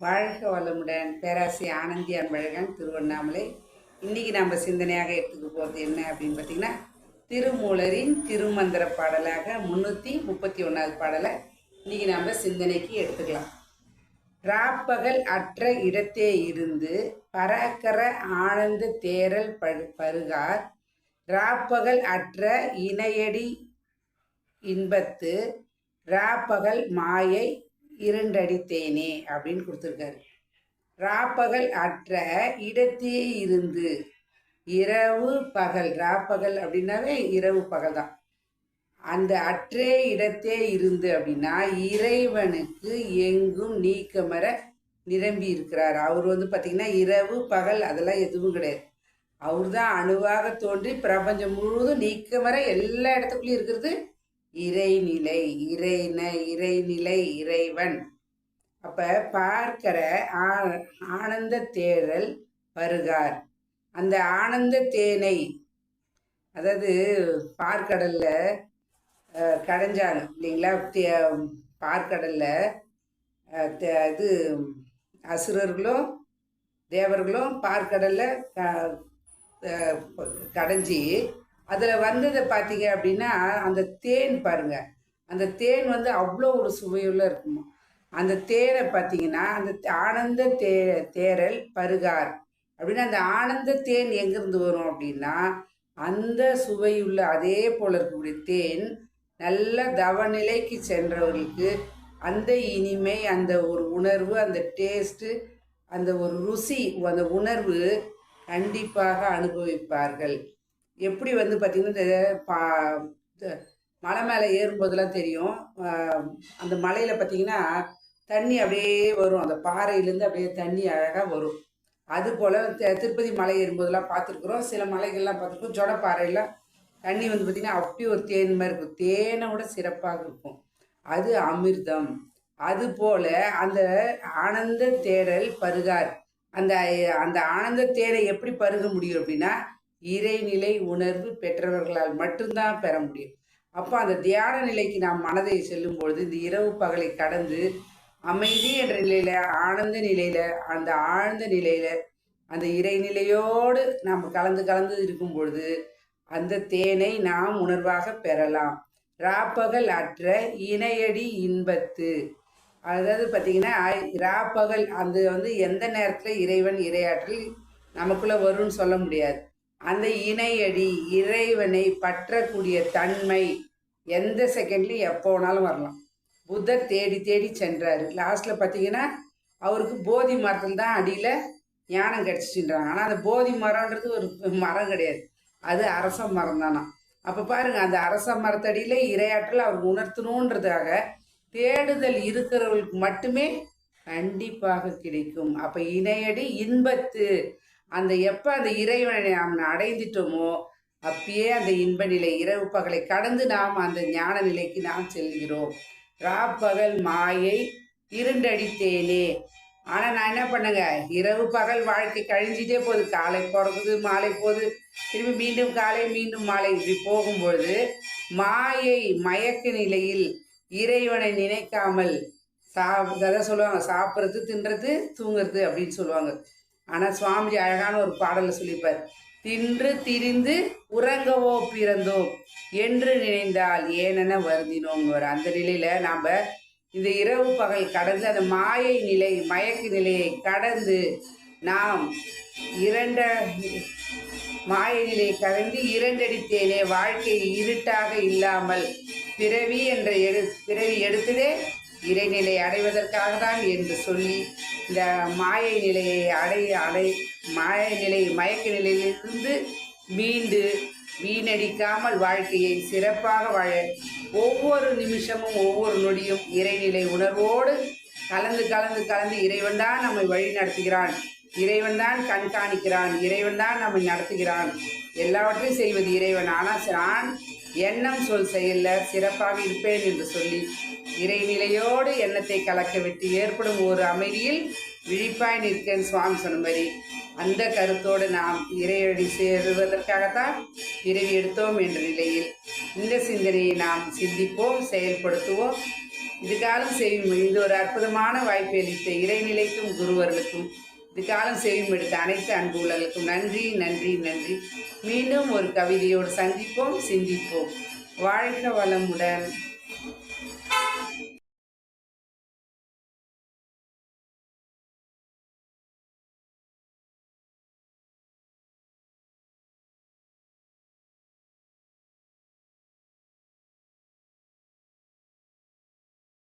வாழ்க வளமுடன். பேராசி ஆனந்தி அன்பழகன், திருவண்ணாமலை. இன்றைக்கி நம்ம சிந்தனையாக எடுத்துக்க போகிறது என்ன அப்படின்னு பார்த்திங்கன்னா, திருமூலரின் திருமந்திர பாடலாக 331வது பாடலை இன்றைக்கி நம்ம சிந்தனைக்கு எடுத்துக்கலாம். ராப்பகல் அற்ற இடத்தே இருந்து பராக்கர ஆனந்த தேரல் பருகார், ராப்பகல் அற்ற இணையடி இன்பத்து ராப்பகல் மாயை இரண்டடித்தேனே அப்படின்னு கொடுத்துருக்காரு. ராப்பகல் அற்ற இடத்தே இருந்து, இரவு பகல், ராப்பகல் அப்படின்னாவே இரவு பகல் தான். அந்த அற்றே இடத்தே இருந்து அப்படின்னா இறைவனுக்கு எங்கும் நீக்கமர நிரம்பி இருக்கிறார். அவர் பார்த்திங்கன்னா இரவு பகல் அதெல்லாம் எதுவும் கிடையாது. அவர் தான் அணுவாக தோன்றி பிரபஞ்சம் முழுவதும் நீக்கமர எல்லா இடத்துக்குள்ளேயும் இருக்கிறது இறைநிலை. இறைநிலை இறைவன். அப்ப பார்க்கிற ஆனந்த தேரல் பருகார், அந்த ஆனந்த தேனை, அதாவது பார்க்கடல்ல கடைஞ்சாங்க இல்லைங்களா, பார்க்கடல்ல இது அசுரர்களும் தேவர்களும் பார்க்கடல்ல கடைஞ்சி அதில் வந்ததை பார்த்தீங்க அப்படின்னா அந்த தேன் பாருங்க, அந்த தேன் அவ்வளோ ஒரு சுவையுள்ள இருக்குமா. அந்த தேனை பார்த்தீங்கன்னா அந்த ஆனந்த தேரல் பருகார் அப்படின்னா அந்த ஆனந்த தேன் எங்கேருந்து வரும் அப்படின்னா அந்த சுவையுள்ள அதே போல் இருக்கக்கூடிய தேன் நல்ல தவநிலைக்கு சென்றவர்களுக்கு அந்த இனிமை, அந்த ஒரு உணர்வு, அந்த டேஸ்ட்டு, அந்த ஒரு ருசி, அந்த உணர்வு கண்டிப்பாக அனுபவிப்பார்கள். எப்படி பார்த்திங்கன்னா இந்த மலை மேலே ஏறும்போதெல்லாம் தெரியும். அந்த மலையில் பார்த்திங்கன்னா தண்ணி அப்படியே வரும், அந்த பாறையிலேருந்து அப்படியே தண்ணி அழகாக வரும். அதுபோல் திருப்பதி மலை ஏறும்போதெல்லாம் பார்த்துருக்குறோம். சில மலைகள்லாம் பார்த்துருக்கோம், ஜொடப்பாறையெல்லாம் தண்ணி பார்த்திங்கன்னா அப்படி ஒரு தேன் மாதிரி இருக்கும். தேனை விட சிறப்பாக இருக்கும். அது அமிர்தம். அதுபோல் அந்த ஆனந்த தேடல் பருகார், அந்த அந்த ஆனந்த தேனை எப்படி பருக முடியும் அப்படின்னா இறைநிலை உணர்வு பெற்றவர்களால் மட்டும்தான் பெற முடியும். அப்போ அந்த தியான நிலைக்கு நாம் மனதை செல்லும் பொழுது இந்த இரவு பகலை கடந்து அமைதி என்ற நிலையில, ஆனந்த நிலையில, அந்த ஆழ்ந்த நிலையில, அந்த இறைநிலையோடு நாம் கலந்து இருக்கும் பொழுது அந்த தேனை நாம் உணர்வாக பெறலாம். ராப்பகல் அற்ற இணையடி இன்பத்து, அதாவது பார்த்தீங்கன்னா ராப்பகல் அந்த எந்த நேரத்தில் இறைவன் இறையாற்றல் நமக்குள்ள வரும்னு சொல்ல முடியாது. அந்த இணையடி இறைவனை பற்றக்கூடிய தன்மை எந்த செகண்ட்லையும் எப்போ வேணாலும் வரலாம். புத்தர் தேடி தேடி சென்றார். லாஸ்ட்டில் பார்த்தீங்கன்னா அவருக்கு போதி மரத்தில் தான் அடியில் ஞானம் கிடச்சிச்சுன்றாங்க. ஆனால் அந்த போதி மரம்ன்றது ஒரு மரம் கிடையாது, அது அரச மரம் தானா. அப்போ பாருங்கள், அந்த அரச மரத்தடியில் இரையாற்றல் அவருக்கு உணர்த்தணுன்றதாக தேடுதல் இருக்கிறவர்களுக்கு மட்டுமே கண்டிப்பாக கிடைக்கும். அப்போ இணையடி இன்பத்து, அந்த எப்போ அந்த இறைவனை நாம் அடைந்துட்டோமோ அப்பயே அந்த இன்ப நிலை, இரவு பகலை கடந்து நாம் அந்த ஞான நிலைக்கு நாம் செல்கிறோம். ராப்பகல் மாயை இருண்டடித்தேனே. ஆனால் நான் என்ன பண்ணுங்க, இரவு பகல் வாழ்க்கை கழிஞ்சிட்டே போகுது. காலை பிறகுது, மாலை போகுது, திரும்பி மீண்டும் காலை, மீண்டும் மாலை, இப்படி போகும்பொழுது மாயை மயக்க நிலையில் இறைவனை நினைக்காமல் அதான் சொல்லுவாங்க, சாப்பிட்றது, தின்றது, தூங்குறது அப்படின்னு சொல்லுவாங்க. ஆனால் சுவாமிஜி அழகான ஒரு பாடலில் சொல்லிப்பார், தின்று திரிந்து உறங்கவோ பிறந்தோம் என்று நினைந்தால் ஏனென வருந்தினோங்கிற அந்த நிலையில் நாம் இந்த இரவு பகல் கடந்து அந்த மாயை நிலை, மயக்க நிலையை கடந்து நாம் மாயை நிலையை கடந்து இரண்டடித்தேனே, வாழ்க்கை இருட்டாக இல்லாமல் பிறவி என்ற பிறவி எடுத்ததே இறைநிலை அடைவதற்காக தான் என்று சொல்லி இந்த மாயை நிலையை மாயை நிலை, மயக்க நிலையிலிருந்து மீண்டு வீணடிக்காமல் வாழ்க்கையை சிறப்பாக வாழ ஒவ்வொரு நிமிஷமும் ஒவ்வொரு நொடியும் இறைநிலை உணர்வோடு கலந்து இறைவன் தான் நம்மை வழி நடத்துகிறான், இறைவன் தான் கண்காணிக்கிறான், இறைவன் தான் நம்மை நடத்துகிறான், எல்லாவற்றையும் செய்வது இறைவன். ஆனால் நான் எண்ணம் சொல் செயலில் சிறப்பாக இருப்பேன் என்று சொல்லி இறைநிலையோடு எண்ணத்தை கலக்க விட்டு ஏற்படும் ஒரு அமைதியில் விழிப்பாய் நிற்கேன் சுவாமி சொன்ன மாதிரி அந்த கருத்தோடு நாம் இறையடி சேருவதற்காகத்தான் பிறவி எடுத்தோம் என்ற நிலையில் இந்த சிந்தனையை நாம் சிந்திப்போம், செயல்படுத்துவோம். இதுகாலம் செய்யும் இந்த ஒரு அற்புதமான வாய்ப்பை அளித்த இறைநிலைக்கும் குருவர்களுக்கும் இதுகாலம் செய்யும் எடுத்த அனைத்து அன்பு உள்ளவர்களுக்கும் நன்றி நன்றி நன்றி. மீண்டும் ஒரு கவிதையோடு சந்திப்போம், சிந்திப்போம். வாழ்க வளமுடன்.